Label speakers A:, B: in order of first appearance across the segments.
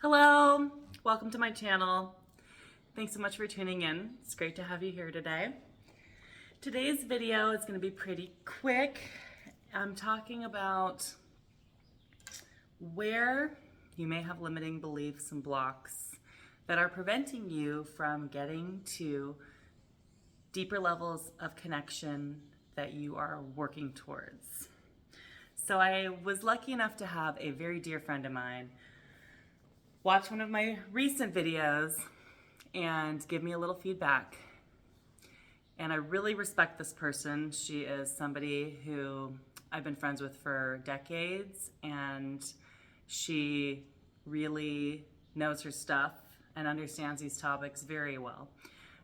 A: Hello, welcome to my channel. Thanks so much for tuning in. It's great to have you here today. Today's video is going to be pretty quick. I'm talking about where you may have limiting beliefs and blocks that are preventing you from getting to deeper levels of connection that you are working towards. So I was lucky enough to have a very dear friend of mine watch one of my recent videos and give me a little feedback. And I really respect this person. She is somebody who I've been friends with for decades, and she really knows her stuff and understands these topics very well.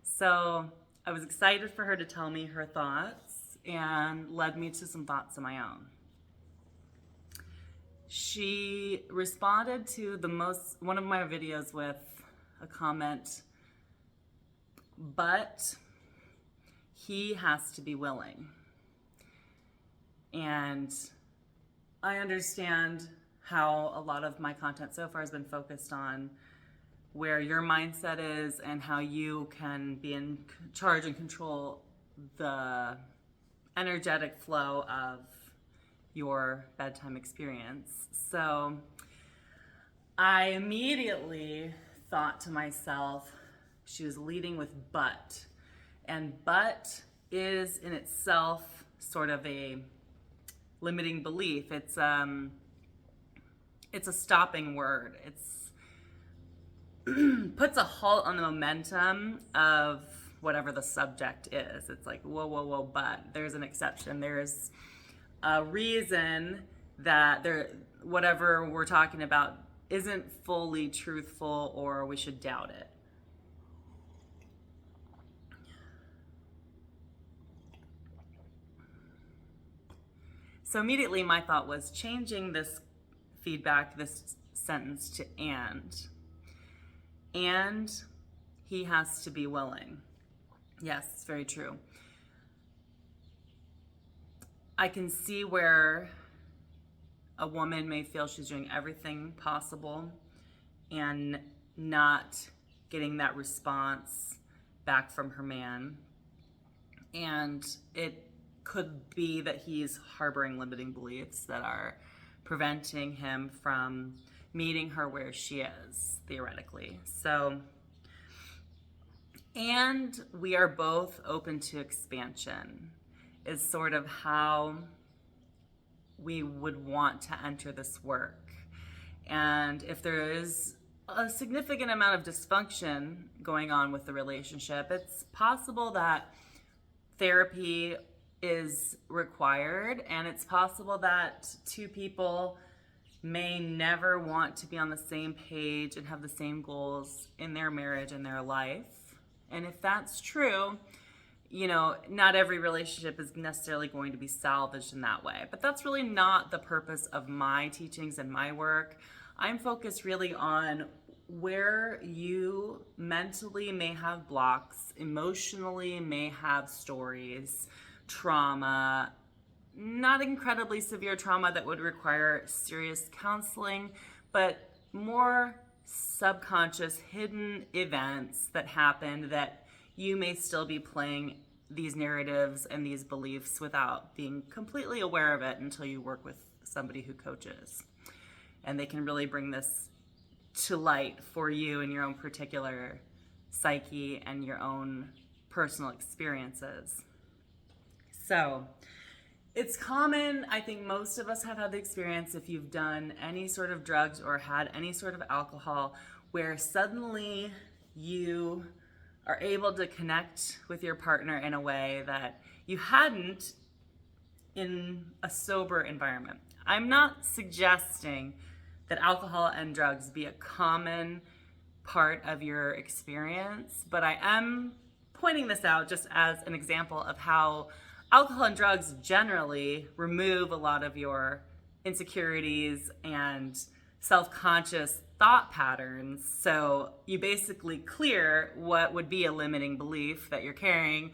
A: So I was excited for her to tell me her thoughts and led me to some thoughts of my own. She responded to one of my videos with a comment, but he has to be willing. And I understand how a lot of my content so far has been focused on where your mindset is and how you can be in charge and control the energetic flow of your bedtime experience. So I immediately thought to myself, she was leading with but. And but is in itself sort of a limiting belief. It's a stopping word. It's puts a halt on the momentum of whatever the subject is. It's like, whoa, but there's an exception. There's a reason that whatever we're talking about isn't fully truthful, or we should doubt it. So immediately my thought was changing this feedback, this sentence to and he has to be willing. Yes, it's very true. I can see where a woman may feel she's doing everything possible and not getting that response back from her man. And it could be that he's harboring limiting beliefs that are preventing him from meeting her where she is, theoretically. So, and we are both open to expansion is sort of how we would want to enter this work. And if there is a significant amount of dysfunction going on with the relationship, it's possible that therapy is required, and it's possible that two people may never want to be on the same page and have the same goals in their marriage and their life. And if that's true, not every relationship is necessarily going to be salvaged in that way. But that's really not the purpose of my teachings and my work. I'm focused really on where you mentally may have blocks, emotionally may have stories, trauma, not incredibly severe trauma that would require serious counseling, but more subconscious, hidden events that happened that you may still be playing these narratives and these beliefs without being completely aware of it until you work with somebody who coaches. And they can really bring this to light for you in your own particular psyche and your own personal experiences. So it's common, I think most of us have had the experience, if you've done any sort of drugs or had any sort of alcohol, where suddenly you are able to connect with your partner in a way that you hadn't in a sober environment. I'm not suggesting that alcohol and drugs be a common part of your experience, but I am pointing this out just as an example of how alcohol and drugs generally remove a lot of your insecurities and self-conscious thought patterns. So you basically clear what would be a limiting belief that you're carrying,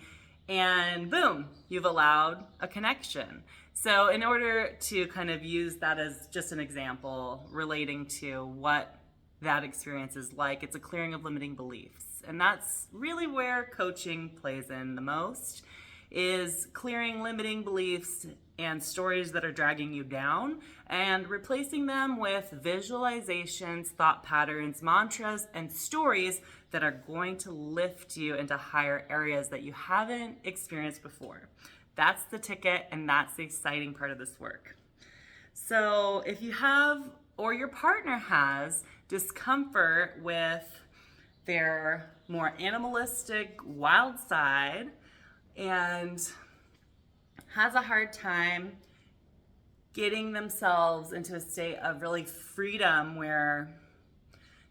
A: and boom, you've allowed a connection. So in order to kind of use that as just an example relating to what that experience is like. It's a clearing of limiting beliefs. And that's really where coaching plays in the most, is clearing limiting beliefs and stories that are dragging you down and replacing them with visualizations, thought patterns, mantras, and stories that are going to lift you into higher areas that you haven't experienced before. That's the ticket, and that's the exciting part of this work. So if you have, or your partner has, discomfort with their more animalistic, wild side and has a hard time getting themselves into a state of really freedom where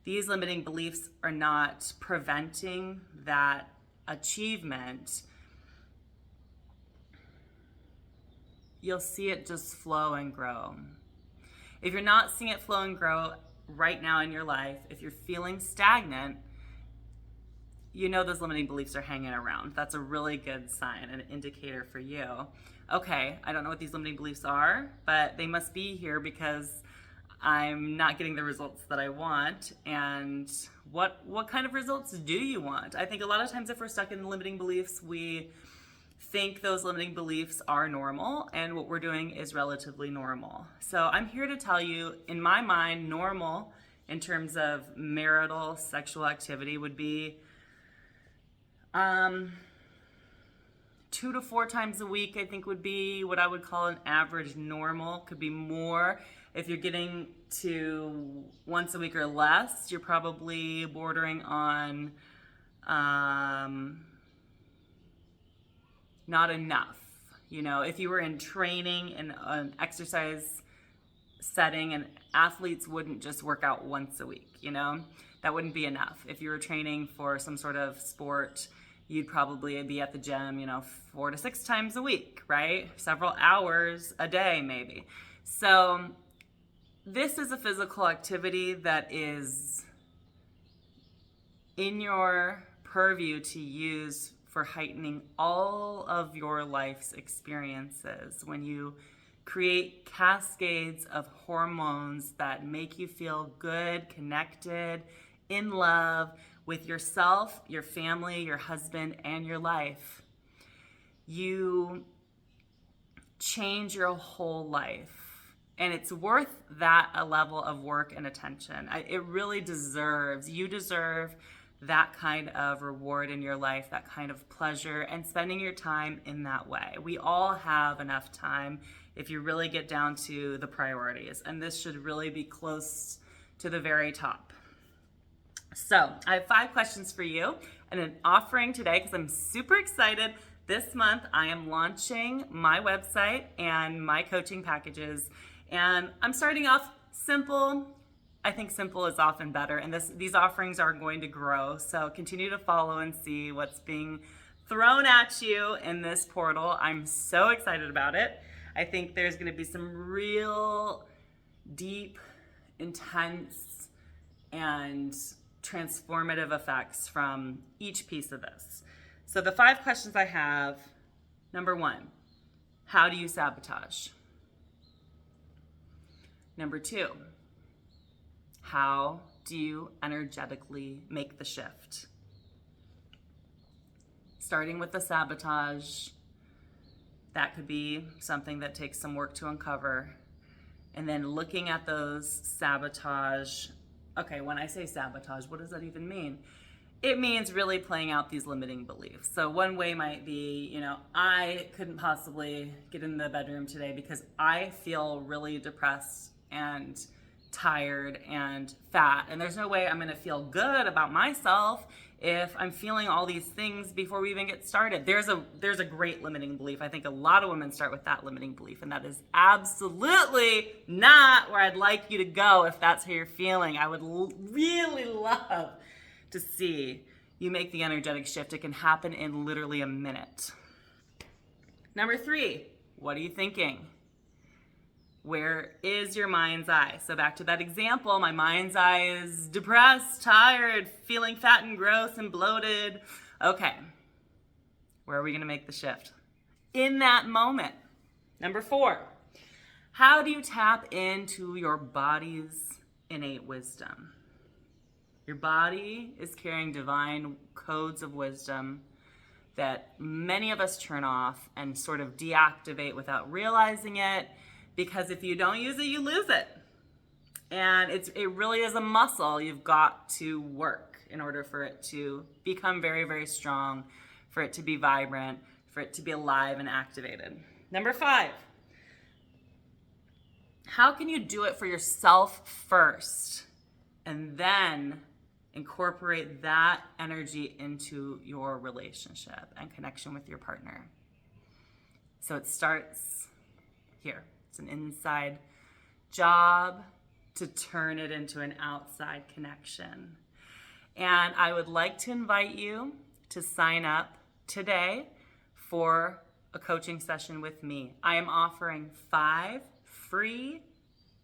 A: these limiting beliefs are not preventing that achievement, you'll see it just flow and grow. If you're not seeing it flow and grow right now in your life, if you're feeling stagnant, you know those limiting beliefs are hanging around. That's a really good sign, an indicator for you. Okay, I don't know what these limiting beliefs are, but they must be here because I'm not getting the results that I want. And what kind of results do you want? I think a lot of times if we're stuck in limiting beliefs, we think those limiting beliefs are normal, and what we're doing is relatively normal. So I'm here to tell you, in my mind, normal in terms of marital sexual activity would be 2 to 4 times a week, I think would be what I would call an average normal. Could be more. If you're getting to once a week or less, you're probably bordering on not enough. You know, if you were in training in an exercise setting, and athletes wouldn't just work out once a week, you know, that wouldn't be enough. If you were training for some sort of sport, you'd probably be at the gym, 4 to 6 times a week, right? Several hours a day, maybe. So this is a physical activity that is in your purview to use for heightening all of your life's experiences. When you create cascades of hormones that make you feel good, connected, in love with yourself, your family, your husband, and your life, you change your whole life. And it's worth that a level of work and attention. It really deserves, you deserve that kind of reward in your life, that kind of pleasure, and spending your time in that way. We all have enough time if you really get down to the priorities, and this should really be close to the very top. So I have 5 questions for you and an offering today because I'm super excited. This month I am launching my website and my coaching packages, and I'm starting off simple. I think simple is often better, and these offerings are going to grow. So continue to follow and see what's being thrown at you in this portal. I'm so excited about it. I think there's going to be some real deep, intense, and transformative effects from each piece of this. So the 5 questions I have, number 1, how do you sabotage? Number 2, how do you energetically make the shift? Starting with the sabotage, that could be something that takes some work to uncover. And then looking at those sabotage. Okay, when I say sabotage, what does that even mean? It means really playing out these limiting beliefs. So one way might be, I couldn't possibly get in the bedroom today because I feel really depressed and tired and fat, and there's no way I'm gonna feel good about myself if I'm feeling all these things before we even get started. There's a great limiting belief. I think a lot of women start with that limiting belief, and that is absolutely not where I'd like you to go if that's how you're feeling. I would really love to see you make the energetic shift. It can happen in literally a minute. Number 3, what are you thinking? Where is your mind's eye? So back to that example, my mind's eye is depressed, tired, feeling fat and gross and bloated. Okay, where are we gonna make the shift? In that moment. Number 4, how do you tap into your body's innate wisdom? Your body is carrying divine codes of wisdom that many of us turn off and sort of deactivate without realizing it, because if you don't use it, you lose it. And it really is a muscle you've got to work in order for it to become very, very strong, for it to be vibrant, for it to be alive and activated. Number 5, how can you do it for yourself first and then incorporate that energy into your relationship and connection with your partner? So it starts here. It's an inside job to turn it into an outside connection. And I would like to invite you to sign up today for a coaching session with me. I am offering 5 free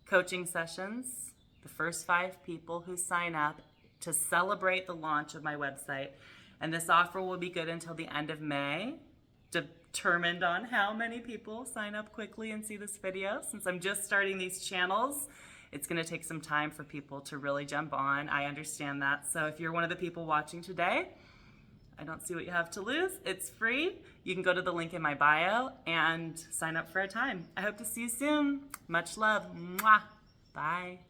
A: coaching sessions, the first 5 people who sign up, to celebrate the launch of my website. And this offer will be good until the end of May, determined on how many people sign up quickly and see this video. Since I'm just starting these channels, it's going to take some time for people to really jump on. I understand that. So if you're one of the people watching today, I don't see what you have to lose. It's free. You can go to the link in my bio and sign up for a time. I hope to see you soon. Much love. Mwah. Bye.